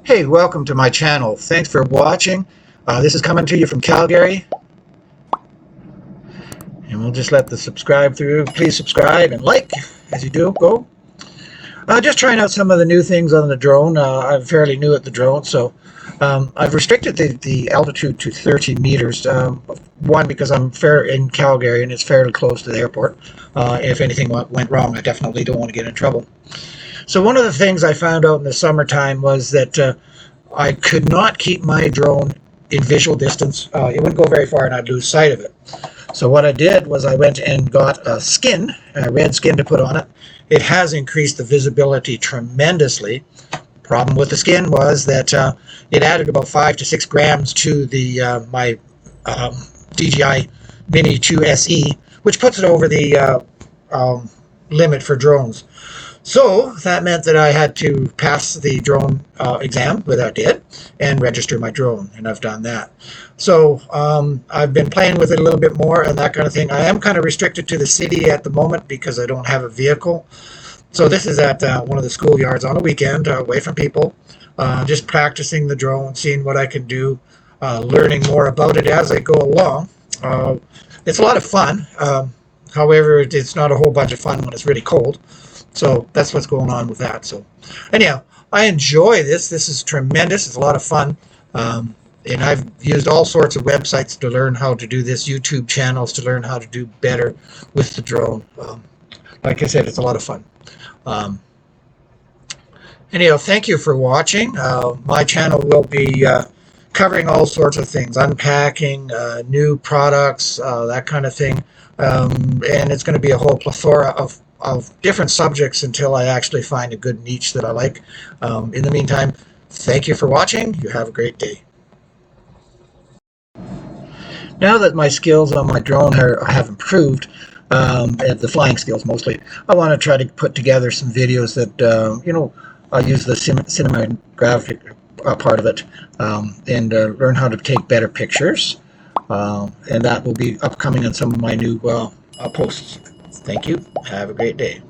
Hey, welcome to my channel. Thanks for watching. This is coming to you from Calgary. And we'll just let the subscribe through. Please subscribe and like as you do. Go. Just trying out some of the new things on the drone. I'm fairly new at the drone, so I've restricted the altitude to 30 meters. One, because I'm in Calgary and it's fairly close to the airport. If anything went wrong, I definitely don't want to get in trouble. So one of the things I found out in the summertime was that I could not keep my drone in visual distance. It wouldn't go very far and I'd lose sight of it. So what I did was I went and got a red skin to put on it. It has increased the visibility tremendously. Problem with the skin was that it added about 5 to 6 grams to the my DJI Mini 2 SE, which puts it over the limit for drones. So that meant that I had to pass the drone exam, which I did, and register my drone, and I've done that. So I've been playing with it a little bit more and that kind of thing. I am kind of restricted to the city at the moment because I don't have a vehicle. So this is at one of the schoolyards on a weekend, away from people, just practicing the drone, seeing what I can do, learning more about it as I go along. It's a lot of fun. However, it's not a whole bunch of fun when it's really cold. So that's what's going on with that. So anyhow, I enjoy this. This is tremendous. It's a lot of fun. And I've used all sorts of websites to learn how to do this, YouTube channels to learn how to do better with the drone. Like I said, it's a lot of fun. Anyhow, thank you for watching. My channel will be covering all sorts of things, unpacking, new products, that kind of thing. And it's going to be a whole plethora of different subjects until I actually find a good niche that I like. In the meantime, thank you for watching. You have a great day. Now that my skills on my drone have improved, at the flying skills mostly, I want to try to put together some videos that, I'll use the cinematographic part of it and learn how to take better pictures. And that will be upcoming on some of my new posts. Thank you. Have a great day.